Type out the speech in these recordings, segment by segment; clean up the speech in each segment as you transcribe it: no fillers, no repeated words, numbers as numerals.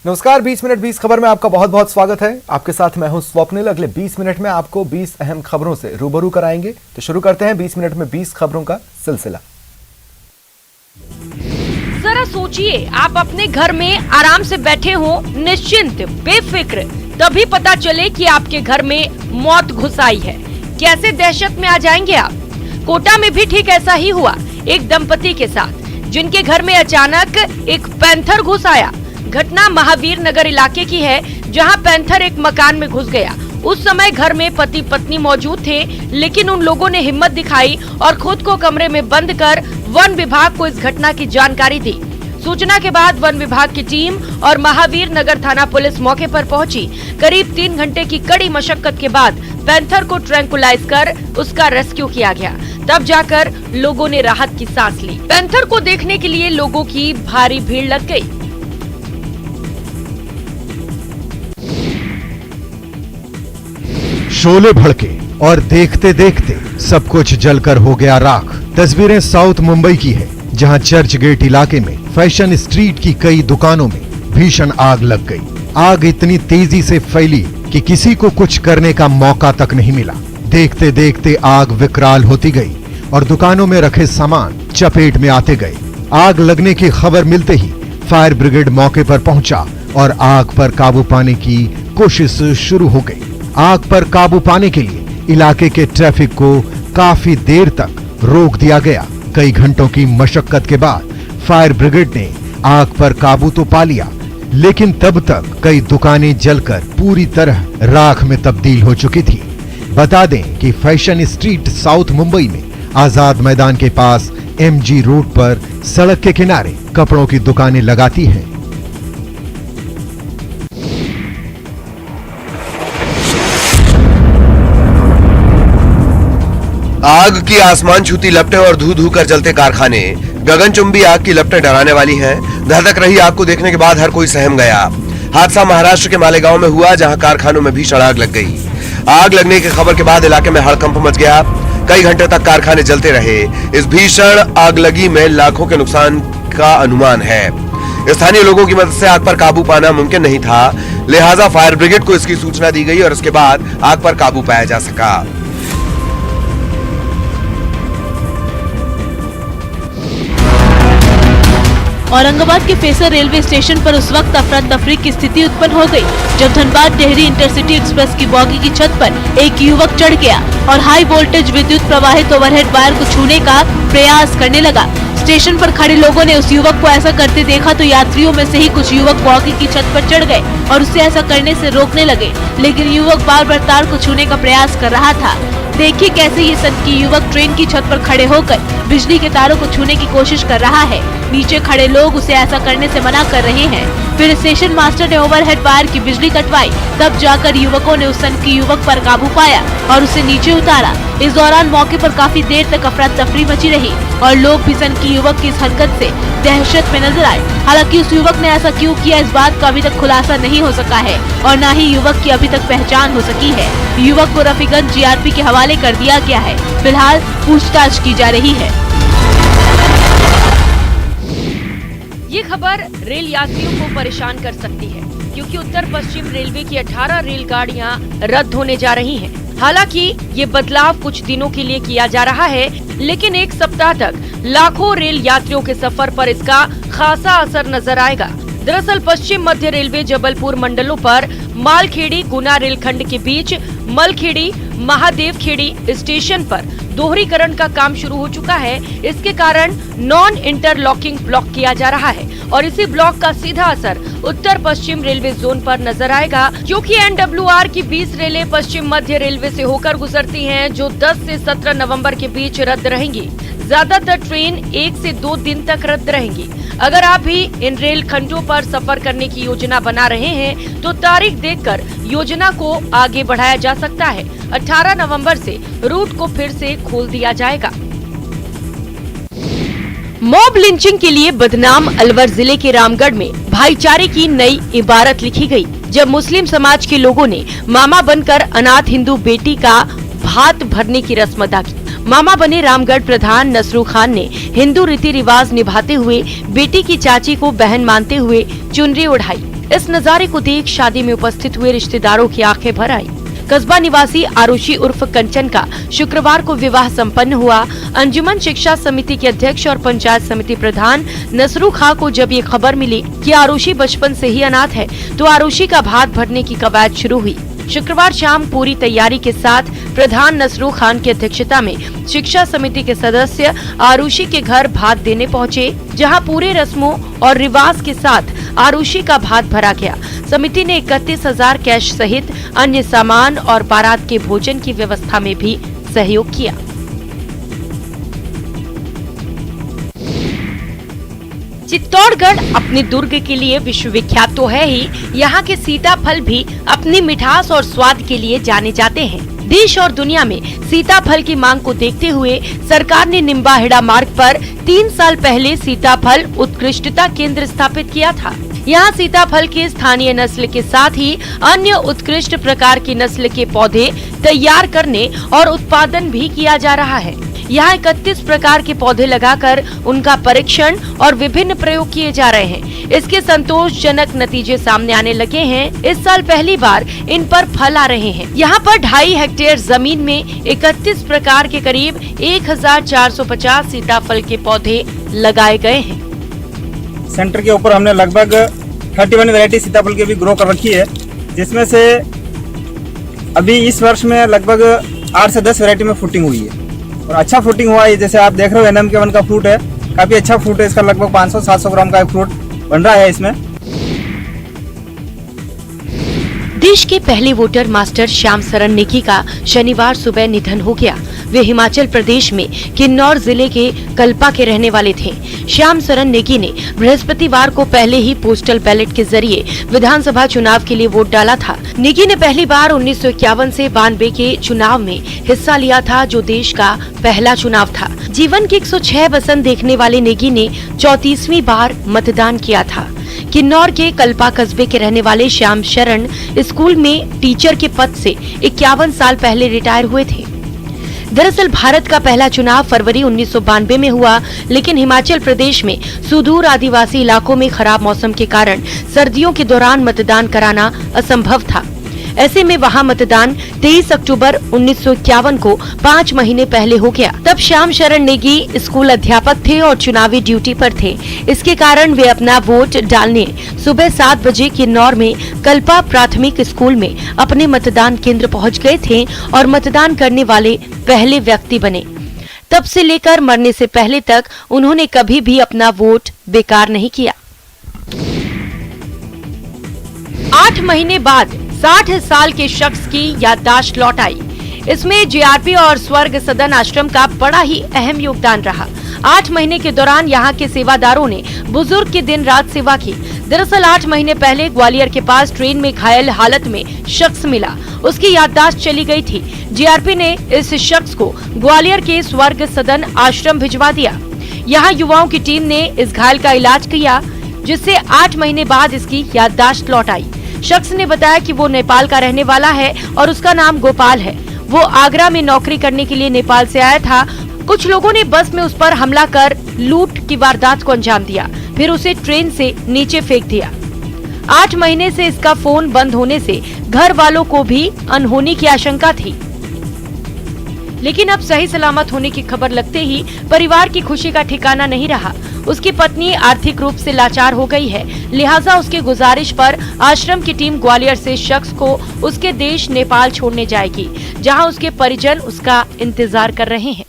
नमस्कार, 20 मिनट 20 खबर में आपका बहुत बहुत स्वागत है। आपके साथ मैं हूं स्वप्निल। अगले 20 मिनट में आपको 20 अहम खबरों से रूबरू कराएंगे। तो शुरू करते हैं 20 मिनट में 20 खबरों का सिलसिला। जरा सोचिए, आप अपने घर में आराम से बैठे हो, निश्चिंत बेफिक्र, तभी पता चले कि आपके घर में मौत घुस आई है। कैसे दहशत में आ जाएंगे आप। कोटा में भी ठीक ऐसा ही हुआ एक दंपति के साथ, जिनके घर में अचानक एक पैंथर घुस आया। घटना महावीर नगर इलाके की है, जहां पैंथर एक मकान में घुस गया। उस समय घर में पति पत्नी मौजूद थे, लेकिन उन लोगों ने हिम्मत दिखाई और खुद को कमरे में बंद कर वन विभाग को इस घटना की जानकारी दी। सूचना के बाद वन विभाग की टीम और महावीर नगर थाना पुलिस मौके पर पहुंची। करीब 3 घंटे की कड़ी मशक्कत के बाद पैंथर को ट्रैंकुलाइज कर उसका रेस्क्यू किया गया। तब जाकर लोगों ने राहत की सांस ली। पैंथर को देखने के लिए लोगों की भारी भीड़ लग गई। शोले भड़के और देखते देखते सब कुछ जलकर हो गया राख। तस्वीरें साउथ मुंबई की है, जहां चर्च गेट इलाके में फैशन स्ट्रीट की कई दुकानों में भीषण आग लग गई। आग इतनी तेजी से फैली कि किसी को कुछ करने का मौका तक नहीं मिला। देखते देखते आग विकराल होती गई और दुकानों में रखे सामान चपेट में आते गए। आग लगने की खबर मिलते ही फायर ब्रिगेड मौके पर पहुंचा और आग पर काबू पाने की कोशिश शुरू हो गई। आग पर काबू पाने के लिए इलाके के ट्रैफिक को काफी देर तक रोक दिया गया। कई घंटों की मशक्कत के बाद फायर ब्रिगेड ने आग पर काबू तो पा लिया, लेकिन तब तक कई दुकानें जलकर पूरी तरह राख में तब्दील हो चुकी थी। बता दें कि फैशन स्ट्रीट साउथ मुंबई में आजाद मैदान के पास MG रोड पर सड़क के किनारे कपड़ों की दुकानें लगाती हैं। आग की आसमान छूती लपटें और धू धू कर जलते कारखाने। गगनचुंबी आग की लपटें डराने वाली हैं। धधक रही आग को देखने के बाद हर कोई सहम गया। हादसा महाराष्ट्र के मालेगांव में हुआ, जहां कारखानों में भीषण आग लग गई। आग लगने की खबर के बाद इलाके में हड़कंप मच गया। कई घंटे तक कारखाने जलते रहे। इस भीषण आगलगी में लाखों के नुकसान का अनुमान है। स्थानीय लोगों की मदद से आग पर काबू पाना मुमकिन नहीं था, लिहाजा फायर ब्रिगेड को इसकी सूचना दी गई और इसके बाद आग पर काबू पाया जा सका। औरंगाबाद के फेसर रेलवे स्टेशन पर उस वक्त अफरा तफरी की स्थिति उत्पन्न हो गई, जब धनबाद टेहरी इंटरसिटी एक्सप्रेस की बॉगी की छत पर एक युवक चढ़ गया और हाई वोल्टेज विद्युत प्रवाहित ओवरहेड वायर को छूने का प्रयास करने लगा। स्टेशन पर खड़े लोगों ने उस युवक को ऐसा करते देखा तो यात्रियों में से ही कुछ युवक बॉगी की छत पर चढ़ गए और उसे ऐसा करने से रोकने लगे, लेकिन युवक बार बार तार को छूने का प्रयास कर रहा था। देखिए कैसे ये सनकी युवक ट्रेन की छत पर खड़े होकर बिजली के तारों को छूने की कोशिश कर रहा है। नीचे खड़े लोग उसे ऐसा करने से मना कर रहे हैं। फिर स्टेशन मास्टर ने ओवरहेड वायर की बिजली कटवाई, तब जाकर युवकों ने उस सनकी युवक पर काबू पाया और उसे नीचे उतारा। इस दौरान मौके पर काफी देर तक अफरा तफरी मची रही और लोग भी सनकी युवक की इस हरकत से दहशत में नजर आए। हालांकि उस युवक ने ऐसा क्यों किया, इस बात का अभी तक खुलासा नहीं हो सका है और न ही युवक की अभी तक पहचान हो सकी है। युवक को रफीगंज GRP के हवाले कर दिया गया है। फिलहाल पूछताछ की जा रही है। ये खबर रेल यात्रियों को परेशान कर सकती है, क्योंकि उत्तर पश्चिम रेलवे की 18 रेलगाड़ियां रद्द होने जा रही हैं। हालांकि ये बदलाव कुछ दिनों के लिए किया जा रहा है, लेकिन एक सप्ताह तक लाखों रेल यात्रियों के सफर पर इसका खासा असर नजर आएगा। दरअसल पश्चिम मध्य रेलवे जबलपुर मंडलों पर मालखेड़ी गुना रेलखंड के बीच मलखेड़ी महादेवखेड़ी स्टेशन पर दोहरीकरण का काम शुरू हो चुका है। इसके कारण नॉन इंटरलॉकिंग ब्लॉक किया जा रहा है और इसी ब्लॉक का सीधा असर उत्तर पश्चिम रेलवे जोन पर नजर आएगा, क्योंकि NWR की 20 रेलें पश्चिम मध्य रेलवे से होकर गुजरती हैं, जो 10 से 17 नवंबर के बीच रद्द रहेंगी। ज्यादातर ट्रेन 1 से 2 दिन तक रद्द रहेंगी। अगर आप भी इन रेल खंडों पर सफर करने की योजना बना रहे हैं तो तारीख देखकर योजना को आगे बढ़ाया जा सकता है। 18 नवंबर से रूट को फिर से खोल दिया जाएगा। मॉब लिंचिंग के लिए बदनाम अलवर जिले के रामगढ़ में भाईचारे की नई इबारत लिखी गई, जब मुस्लिम समाज के लोगों ने मामा बनकर अनाथ हिंदू बेटी का भात भरने की रस्म अदा की। मामा बने रामगढ़ प्रधान नसरू खान ने हिंदू रीति रिवाज निभाते हुए बेटी की चाची को बहन मानते हुए चुनरी उड़ाई। इस नजारे को देख शादी में उपस्थित हुए रिश्तेदारों की आंखें भर आई। कस्बा निवासी आरुषि उर्फ कंचन का शुक्रवार को विवाह संपन्न हुआ। अंजुमन शिक्षा समिति के अध्यक्ष और पंचायत समिति प्रधान नसरू खां को जब ये खबर मिली कि आरुषि बचपन से ही अनाथ है, तो आरुषि का भात भरने की कवायद शुरू हुई। शुक्रवार शाम पूरी तैयारी के साथ प्रधान नसरू खान की अध्यक्षता में शिक्षा समिति के सदस्य आरुषि के घर भात देने पहुंचे, जहां पूरे रस्मों और रिवाज के साथ आरुषि का भात भरा गया। समिति ने 31,000 कैश सहित अन्य सामान और बारात के भोजन की व्यवस्था में भी सहयोग किया। चित्तौड़गढ़ अपने दुर्ग के लिए विश्वविख्यात तो है ही, यहाँ के सीताफल भी अपनी मिठास और स्वाद के लिए जाने जाते हैं। देश और दुनिया में सीताफल की मांग को देखते हुए सरकार ने निम्बाहेड़ा मार्ग पर 3 साल पहले सीताफल उत्कृष्टता केंद्र स्थापित किया था। यहाँ सीताफल के स्थानीय नस्ल के साथ ही अन्य उत्कृष्ट प्रकार की नस्ल के पौधे तैयार करने और उत्पादन भी किया जा रहा है। यहाँ 31 प्रकार के पौधे लगाकर उनका परीक्षण और विभिन्न प्रयोग किए जा रहे हैं। इसके संतोषजनक नतीजे सामने आने लगे हैं। इस साल पहली बार इन पर फल आ रहे हैं। यहाँ पर 2.5 हेक्टेयर जमीन में 31 प्रकार के करीब 1450 सीताफल के पौधे लगाए गए हैं। सेंटर के ऊपर हमने लगभग 31 वैरायटी सीताफल की भी ग्रो कर रखी है, जिसमें से अभी इस वर्ष में लगभग 8 से 10 वैरायटी में फ्रूटिंग हुई है और अच्छा फ्रूटिंग हुआ है। जैसे आप देख रहे हो NM के 1 का फ्रूट है, काफी अच्छा फ्रूट है। इसका लगभग 500-700 ग्राम का एक फ्रूट बन रहा है इसमें। देश के पहले वोटर मास्टर श्याम शरण नेगी का शनिवार सुबह निधन हो गया। वे हिमाचल प्रदेश में किन्नौर जिले के कल्पा के रहने वाले थे। श्याम शरण नेगी ने बृहस्पतिवार को पहले ही पोस्टल बैलेट के जरिए विधानसभा चुनाव के लिए वोट डाला था। नेगी ने पहली बार 1951 से 92 के चुनाव में हिस्सा लिया था, जो देश का पहला चुनाव था। जीवन के 106 वसंत देखने वाले नेगी ने 34वीं बार मतदान किया था। किन्नौर के कल्पा कस्बे के रहने वाले श्याम शरण स्कूल में टीचर के पद से 51 साल पहले रिटायर हुए थे। दरअसल भारत का पहला चुनाव फरवरी 1992 में हुआ, लेकिन हिमाचल प्रदेश में सुदूर आदिवासी इलाकों में खराब मौसम के कारण सर्दियों के दौरान मतदान कराना असंभव था। ऐसे में वहां मतदान 23 अक्टूबर 1951 को 5 महीने पहले हो गया। तब श्याम शरण नेगी स्कूल अध्यापक थे और चुनावी ड्यूटी पर थे। इसके कारण वे अपना वोट डालने सुबह 7 बजे किन्नौर में कल्पा प्राथमिक स्कूल में अपने मतदान केंद्र पहुंच गए थे और मतदान करने वाले पहले व्यक्ति बने। तब से लेकर मरने से पहले तक उन्होंने कभी भी अपना वोट बेकार नहीं किया। 8 महीने बाद 60 साल के शख्स की याददाश्त लौट आई। इसमें जीआरपी और स्वर्ग सदन आश्रम का बड़ा ही अहम योगदान रहा। 8 महीने के दौरान यहाँ के सेवादारों ने बुजुर्ग की दिन रात सेवा की। दरअसल 8 महीने पहले ग्वालियर के पास ट्रेन में घायल हालत में शख्स मिला। उसकी याददाश्त चली गई थी। जीआरपी ने इस शख्स को ग्वालियर के स्वर्ग सदन आश्रम भिजवा दिया। यहाँ युवाओं की टीम ने इस घायल का इलाज किया, जिससे 8 महीने बाद इसकी याददाश्त लौट आई। शख्स ने बताया कि वो नेपाल का रहने वाला है और उसका नाम गोपाल है। वो आगरा में नौकरी करने के लिए नेपाल से आया था। कुछ लोगों ने बस में उस पर हमला कर लूट की वारदात को अंजाम दिया, फिर उसे ट्रेन से नीचे फेंक दिया। 8 महीने से इसका फोन बंद होने से घर वालों को भी अनहोनी की आशंका थी, लेकिन अब सही सलामत होने की खबर लगते ही परिवार की खुशी का ठिकाना नहीं रहा। उसकी पत्नी आर्थिक रूप से लाचार हो गई है, लिहाजा उसके गुजारिश पर आश्रम की टीम ग्वालियर से शख्स को उसके देश नेपाल छोड़ने जाएगी, जहां उसके परिजन उसका इंतजार कर रहे हैं।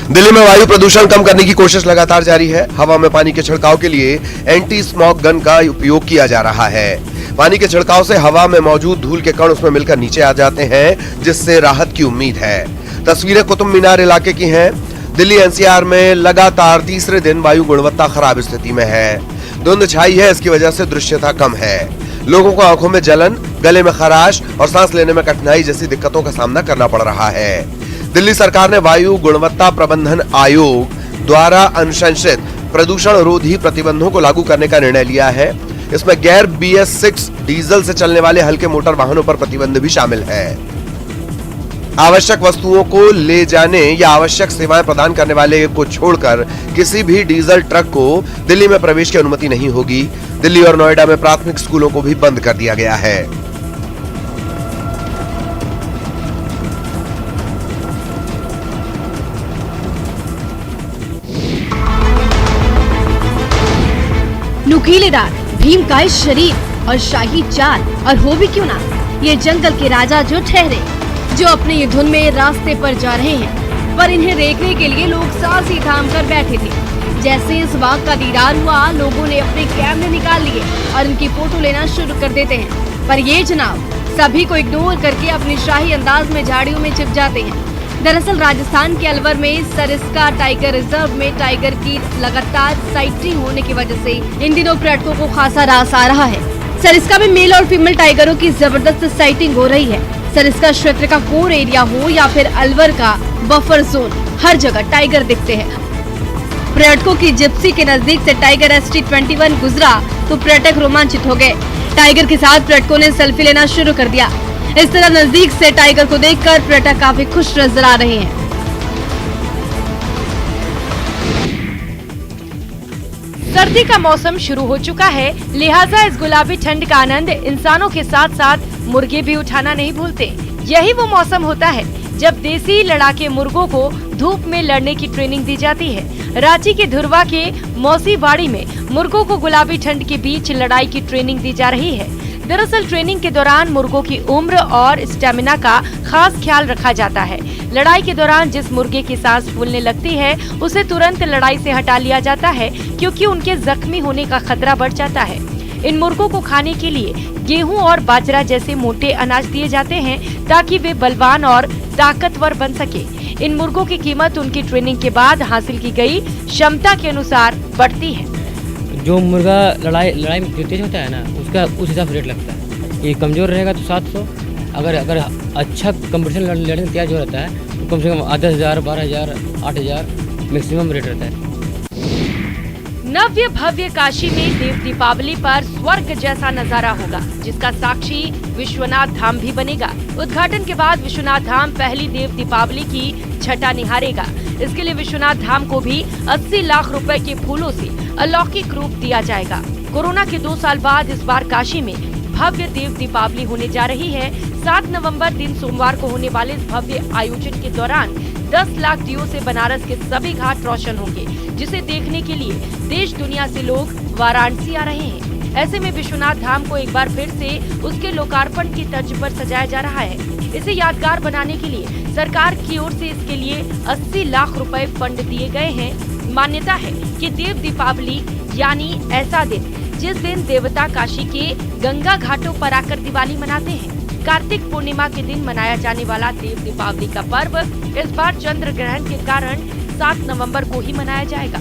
दिल्ली में वायु प्रदूषण कम करने की कोशिश लगातार जारी है। हवा में पानी के छिड़काव के लिए एंटी स्मॉग गन का उपयोग किया जा रहा है। पानी के छिड़काव से हवा में मौजूद धूल के कण उसमें मिलकर नीचे आ जाते हैं, जिससे राहत की उम्मीद है। तस्वीरें कुतुब मीनार इलाके की हैं। दिल्ली एनसीआर में लगातार तीसरे दिन वायु गुणवत्ता खराब स्थिति में है। धुंध छाई है, इसकी वजह से दृश्यता कम है। लोगों को आंखों में जलन, गले में खराश और सांस लेने में कठिनाई जैसी दिक्कतों का सामना करना पड़ रहा है। दिल्ली सरकार ने वायु गुणवत्ता प्रबंधन आयोग द्वारा अनुशंसित प्रदूषण रोधी प्रतिबंधों को लागू करने का निर्णय लिया है। इसमें गैर BS6 डीजल से चलने वाले हल्के मोटर वाहनों पर प्रतिबंध भी शामिल है। आवश्यक वस्तुओं को ले जाने या आवश्यक सेवाएं प्रदान करने वाले को छोड़कर किसी भी डीजल ट्रक को दिल्ली में प्रवेश की अनुमति नहीं होगी। दिल्ली और नोएडा में प्राथमिक स्कूलों को भी बंद कर दिया गया है। नुकीले दांत, भीमकाय शरीर और शाही चाल, और हो भी क्यों ना ये जंगल के राजा जो ठहरे, जो अपने ये धुन में रास्ते पर जा रहे हैं, पर इन्हें देखने के लिए लोग सांस ही थाम कर बैठे थे। जैसे इस बाघ का दीदार हुआ, लोगों ने अपने कैमरे निकाल लिए और इनकी फोटो लेना शुरू कर देते हैं। पर ये जनाब सभी को इग्नोर करके अपनी शाही अंदाज में झाड़ियों में छिप जाते हैं। दरअसल राजस्थान के अलवर में सरिस्का टाइगर रिजर्व में टाइगर की लगातार साइटिंग होने की वजह से इन दिनों पर्यटकों को खासा रास आ रहा है। सरिस्का में मेल और फीमेल टाइगरों की जबरदस्त साइटिंग हो रही है। सरिस्का क्षेत्र का कोर एरिया हो या फिर अलवर का बफर जोन, हर जगह टाइगर दिखते हैं। पर्यटकों की जिप्सी के नजदीक से टाइगर ST-21 गुजरा तो पर्यटक रोमांचित हो गए। टाइगर के साथ पर्यटकों ने सेल्फी लेना शुरू कर दिया। इस तरह नजदीक से टाइगर को देखकर पर्यटक काफी खुश नजर आ रहे हैं। सर्दी का मौसम शुरू हो चुका है, लिहाजा इस गुलाबी ठंड का आनंद इंसानों के साथ साथ मुर्गे भी उठाना नहीं भूलते। यही वो मौसम होता है जब देसी लड़ाके मुर्गों को धूप में लड़ने की ट्रेनिंग दी जाती है। रांची के धुरवा के मौसीबाड़ी में मुर्गों को गुलाबी ठंड के बीच लड़ाई की ट्रेनिंग दी जा रही है। दरअसल ट्रेनिंग के दौरान मुर्गों की उम्र और स्टेमिना का खास ख्याल रखा जाता है। लड़ाई के दौरान जिस मुर्गे की सांस फूलने लगती है उसे तुरंत लड़ाई से हटा लिया जाता है, क्योंकि उनके जख्मी होने का खतरा बढ़ जाता है। इन मुर्गों को खाने के लिए गेहूं और बाजरा जैसे मोटे अनाज दिए जाते हैं ताकि वे बलवान और ताकतवर बन सके। इन मुर्गों की कीमत उनकी ट्रेनिंग के बाद हासिल की गई क्षमता के अनुसार बढ़ती है। जो मुर्गा लड़ाई में जो तेज होता है ना, उसका उस हिसाब से रेट लगता है। ये कमजोर रहेगा तो 700, अगर अच्छा कंपटीशन लड़ने का तैयार जो रहता है तो कम से कम 10,000, 12,000, 8,000 मैक्सिमम रेट रहता है। नव्य भव्य काशी में देव दीपावली पर स्वर्ग जैसा नजारा होगा, जिसका साक्षी विश्वनाथ धाम भी बनेगा। उद्घाटन के बाद विश्वनाथ धाम पहली देव दीपावली की छटा निहारेगा। इसके लिए विश्वनाथ धाम को भी 80 लाख रुपए के फूलों से अलौकिक रूप दिया जाएगा। कोरोना के 2 साल बाद इस बार काशी में भव्य देव दीपावली होने जा रही है। 7 नवंबर दिन सोमवार को होने वाले इस भव्य आयोजन के दौरान 10 लाख दियों से बनारस के सभी घाट रोशन होंगे, जिसे देखने के लिए देश दुनिया से लोग वाराणसी आ रहे हैं। ऐसे में विश्वनाथ धाम को एक बार फिर से उसके लोकार्पण की तर्ज पर सजाया जा रहा है। इसे यादगार बनाने के लिए सरकार की ओर से इसके लिए 80 लाख रुपए फंड दिए गए हैं। मान्यता है कि देव दीपावली यानी ऐसा दिन जिस दिन देवता काशी के गंगा घाटों पर आकर दिवाली मनाते हैं। कार्तिक पूर्णिमा के दिन मनाया जाने वाला देव दीपावली का पर्व इस बार चंद्र ग्रहण के कारण 7 नवंबर को ही मनाया जाएगा।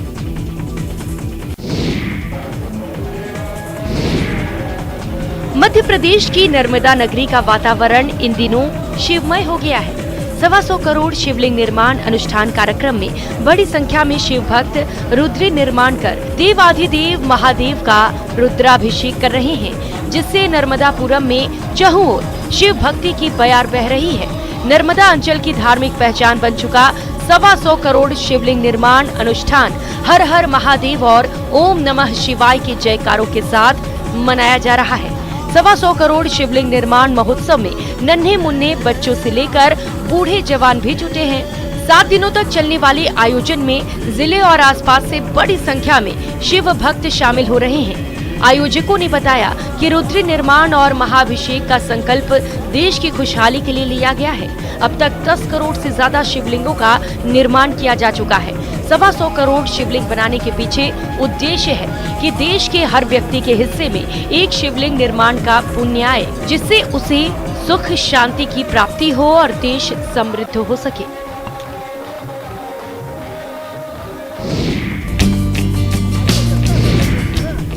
मध्य प्रदेश की नर्मदा नगरी का वातावरण इन दिनों शिवमय हो गया है। 125 करोड़ शिवलिंग निर्माण अनुष्ठान कार्यक्रम में बड़ी संख्या में शिव भक्त रुद्री निर्माण कर देवाधिदेव महादेव का रुद्राभिषेक कर रहे हैं, जिससे नर्मदापुरम में चहुओर शिव भक्ति की बयार बह रही है। नर्मदा अंचल की धार्मिक पहचान बन चुका 125 करोड़ शिवलिंग निर्माण अनुष्ठान हर हर महादेव और ओम नमः शिवाय के जयकारों के साथ मनाया जा रहा है। 125 करोड़ शिवलिंग निर्माण महोत्सव में नन्हे मुन्ने बच्चों से लेकर बूढ़े जवान भी जुटे हैं। 7 दिनों तक चलने वाले आयोजन में जिले और आसपास से बड़ी संख्या में शिव भक्त शामिल हो रहे हैं। आयोजकों ने बताया कि रुद्री निर्माण और महाभिषेक का संकल्प देश की खुशहाली के लिए लिया गया है। अब तक 10 करोड़ से ज्यादा शिवलिंगों का निर्माण किया जा चुका है। 125 करोड़ शिवलिंग बनाने के पीछे उद्देश्य है कि देश के हर व्यक्ति के हिस्से में एक शिवलिंग निर्माण का पुण्य आए, जिससे उसे सुख शांति की प्राप्ति हो और देश समृद्ध हो सके।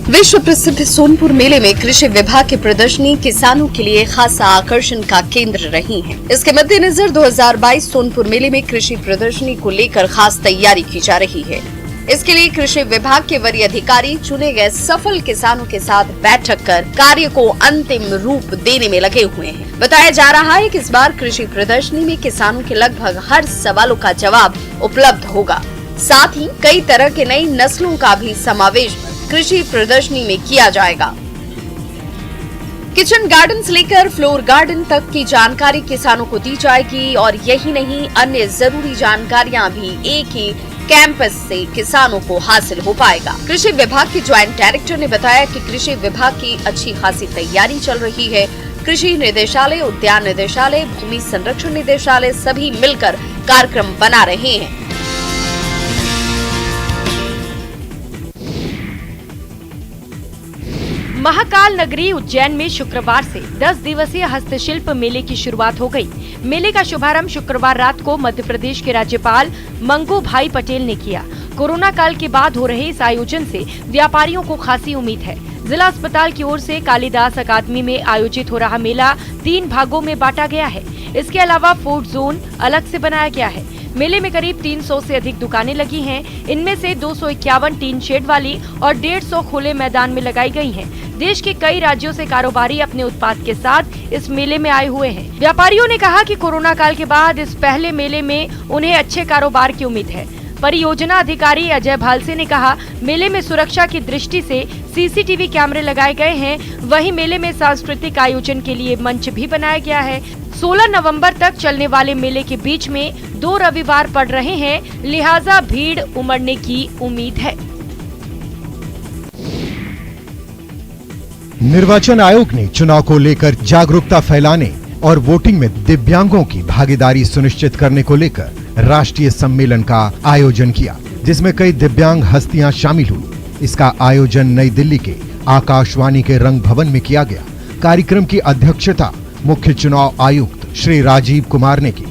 विश्व प्रसिद्ध सोनपुर मेले में कृषि विभाग की प्रदर्शनी किसानों के लिए खासा आकर्षण का केंद्र रही है। इसके मद्देनजर 2022 सोनपुर मेले में कृषि प्रदर्शनी को लेकर खास तैयारी की जा रही है। इसके लिए कृषि विभाग के वरीय अधिकारी चुने गए सफल किसानों के साथ बैठक कर कार्य को अंतिम रूप देने में लगे हुए हैं। बताया जा रहा है कि इस बार कृषि प्रदर्शनी में किसानों के लगभग हर सवालों का जवाब उपलब्ध होगा। साथ ही कई तरह के नई नस्लों का भी समावेश कृषि प्रदर्शनी में किया जाएगा। किचन गार्डन से लेकर फ्लोर गार्डन तक की जानकारी किसानों को दी जाएगी और यही नहीं, अन्य जरूरी जानकारियां भी एक ही कैंपस से किसानों को हासिल हो पाएगा। कृषि विभाग के ज्वाइंट डायरेक्टर ने बताया कि कृषि विभाग की अच्छी खासी तैयारी चल रही है। कृषि निदेशालय, उद्यान निदेशालय, भूमि संरक्षण निदेशालय सभी मिलकर कार्यक्रम बना रहे हैं। महाकाल नगरी उज्जैन में शुक्रवार से 10 दिवसीय हस्तशिल्प मेले की शुरुआत हो गई। मेले का शुभारंभ शुक्रवार रात को मध्य प्रदेश के राज्यपाल मंगू भाई पटेल ने किया। कोरोना काल के बाद हो रहे इस आयोजन से व्यापारियों को खासी उम्मीद है। जिला अस्पताल की ओर से कालिदास अकादमी में आयोजित हो रहा मेला 3 भागों में बांटा गया है। इसके अलावा फूड जोन अलग से बनाया गया है। मेले में करीब 300 से अधिक दुकानें लगी हैं। इनमें से 251 टीन शेड वाली और 150 खुले मैदान में लगाई गई हैं। देश के कई राज्यों से कारोबारी अपने उत्पाद के साथ इस मेले में आए हुए हैं। व्यापारियों ने कहा कि कोरोना काल के बाद इस पहले मेले में उन्हें अच्छे कारोबार की उम्मीद है। परियोजना अधिकारी अजय भालसे ने कहा, मेले में सुरक्षा की दृष्टि से सीसीटीवी कैमरे लगाए गए हैं। वहीं मेले में सांस्कृतिक आयोजन के लिए मंच भी बनाया गया है। 16 नवंबर तक चलने वाले मेले के बीच में 2 रविवार पड़ रहे हैं, लिहाजा भीड़ उमड़ने की उम्मीद है। निर्वाचन आयोग ने चुनाव को लेकर जागरूकता फैलाने और वोटिंग में दिव्यांगों की भागीदारी सुनिश्चित करने को लेकर राष्ट्रीय सम्मेलन का आयोजन किया, जिसमें कई दिव्यांग हस्तियां शामिल हुई। इसका आयोजन नई दिल्ली के आकाशवाणी के रंग भवन में किया गया। कार्यक्रम की अध्यक्षता मुख्य चुनाव आयुक्त श्री राजीव कुमार ने की।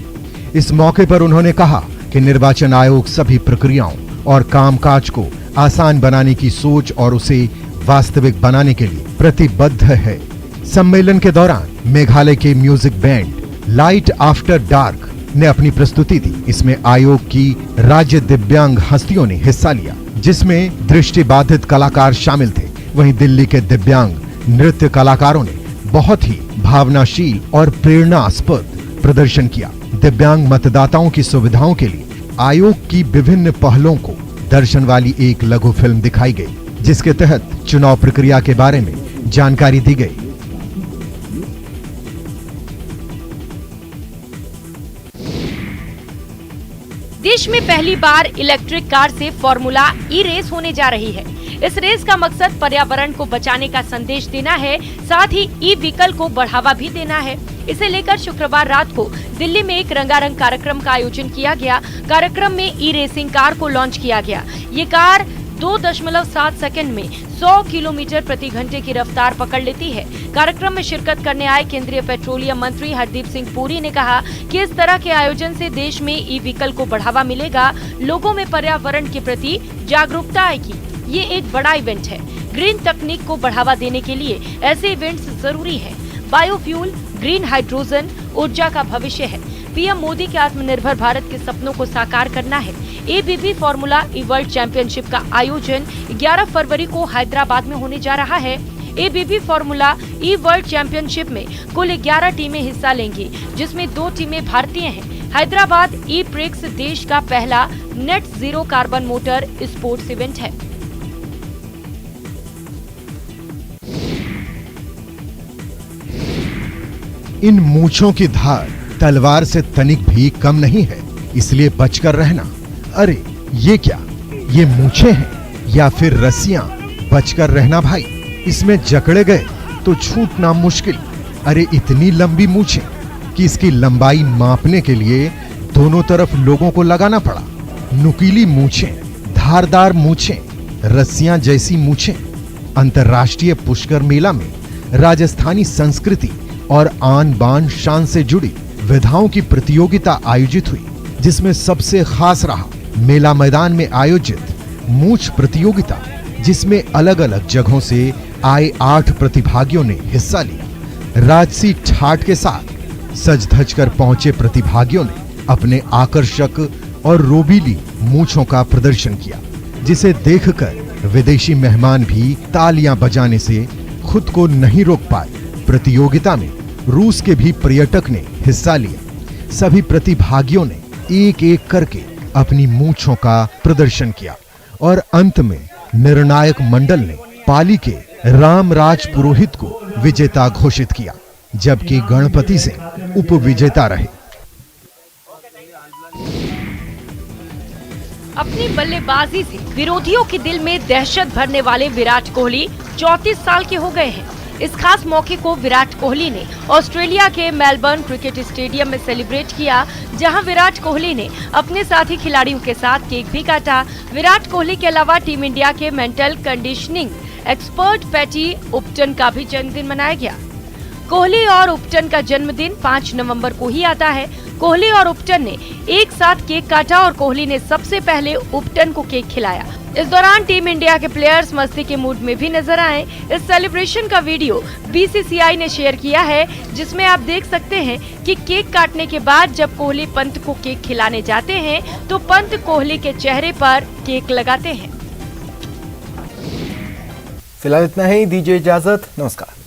इस मौके पर उन्होंने कहा कि निर्वाचन आयोग सभी प्रक्रियाओं और कामकाज को आसान बनाने की सोच और उसे वास्तविक बनाने के लिए प्रतिबद्ध है। सम्मेलन के दौरान मेघालय के music band light after dark ने अपनी प्रस्तुति दी। इसमें आयोग की राज्य दिव्यांग हस्तियों ने हिस्सा लिया, जिसमें दृष्टिबाधित कलाकार शामिल थे। वहीं दिल्ली के दिव्यांग नृत्य कलाकारों ने बहुत ही भावनाशील और प्रेरणास्पद प्रदर्शन किया। दिव्यांग मतदाताओं की सुविधाओं के लिए आयोग की विभिन्न पहलों को दर्शन वाली एक लघु फिल्म दिखाई गई, जिसके तहत चुनाव प्रक्रिया के बारे में जानकारी दी गई। देश में पहली बार इलेक्ट्रिक कार से फॉर्मूला ई रेस होने जा रही है। इस रेस का मकसद पर्यावरण को बचाने का संदेश देना है, साथ ही ई व्हीकल को बढ़ावा भी देना है। इसे लेकर शुक्रवार रात को दिल्ली में एक रंगारंग कार्यक्रम का आयोजन किया गया। कार्यक्रम में ई रेसिंग कार को लॉन्च किया गया। ये कार 2.7 सेकंड में 100 किलोमीटर प्रति घंटे की रफ्तार पकड़ लेती है। कार्यक्रम में शिरकत करने आए केंद्रीय पेट्रोलियम मंत्री हरदीप सिंह पुरी ने कहा कि इस तरह के आयोजन से देश में ई व्हीकल को बढ़ावा मिलेगा, लोगों में पर्यावरण के प्रति जागरूकता आएगी। ये एक बड़ा इवेंट है। ग्रीन तकनीक को बढ़ावा देने के लिए ऐसे इवेंट्स जरूरी है। बायोफ्यूल, ग्रीन हाइड्रोजन ऊर्जा का भविष्य है। पीएम मोदी के आत्मनिर्भर भारत के सपनों को साकार करना है। एबीबी फॉर्मूला ई वर्ल्ड चैंपियनशिप का आयोजन 11 फरवरी को हैदराबाद में होने जा रहा है। एबीबी फॉर्मूला ई वर्ल्ड चैंपियनशिप में कुल 11 टीमें हिस्सा लेंगी, जिसमें 2 टीमें भारतीय हैं। हैदराबाद ई प्रिक्स देश का पहला net zero carbon motor sports event है। इन मूंछों की धार तलवार से तनिक भी कम नहीं है, इसलिए बचकर रहना। अरे ये क्या, ये मूंछें हैं या फिर रस्सियां? बचकर रहना भाई, इसमें जकड़े गए तो छूटना मुश्किल। अरे इतनी लंबी मूंछें कि इसकी लंबाई मापने के लिए दोनों तरफ लोगों को लगाना पड़ा। नुकीली मूंछें, धारदार मूंछें, रस्सियां जैसी मूंछें। अंतर्राष्ट्रीय पुष्कर मेला में राजस्थानी संस्कृति और आन बान शान से जुड़ी विधाओं की प्रतियोगिता आयोजित हुई, जिसमें सबसे खास रहा मेला मैदान में आयोजित मूंछ प्रतियोगिता, जिसमें अलग अलग जगहों से आए 8 प्रतिभागियों ने हिस्सा लिया। राजसी ठाठ के साथ सज धज कर पहुंचे प्रतिभागियों ने अपने आकर्षक और रोबीली मूंछों का प्रदर्शन किया। जिसे देखकर विदेशी मेहमान भी तालियां बजाने से खुद को नहीं रोक पाए। प्रतियोगिता में रूस के भी पर्यटक ने हिस्सा लिया। सभी प्रतिभागियों ने एक एक करके अपनी मूंछों का प्रदर्शन किया और अंत में निर्णायक मंडल ने पाली के रामराज पुरोहित को विजेता घोषित किया, जबकि गणपति सिंह उपविजेता रहे। अपनी बल्लेबाजी से विरोधियों के दिल में दहशत भरने वाले विराट कोहली 34 साल के हो गए हैं। इस खास मौके को विराट कोहली ने ऑस्ट्रेलिया के मेलबर्न क्रिकेट स्टेडियम में सेलिब्रेट किया, जहां विराट कोहली ने अपने साथी खिलाड़ियों के साथ केक भी काटा। विराट कोहली के अलावा टीम इंडिया के मेंटल कंडीशनिंग एक्सपर्ट पैटी उपटन का भी जन्मदिन मनाया गया। कोहली और उपटन का जन्मदिन 5 नवंबर को ही आता है। कोहली और उपटन ने एक साथ केक काटा और कोहली ने सबसे पहले उपटन को केक खिलाया। इस दौरान टीम इंडिया के प्लेयर्स मस्ती के मूड में भी नजर आए। इस सेलिब्रेशन का वीडियो बीसीसीआई ने शेयर किया है, जिसमें आप देख सकते हैं कि केक काटने के बाद जब कोहली पंत को केक खिलाने जाते हैं तो पंत कोहली के चेहरे पर केक लगाते हैं। फिलहाल इतना ही, दीजिए इजाजत, नमस्कार।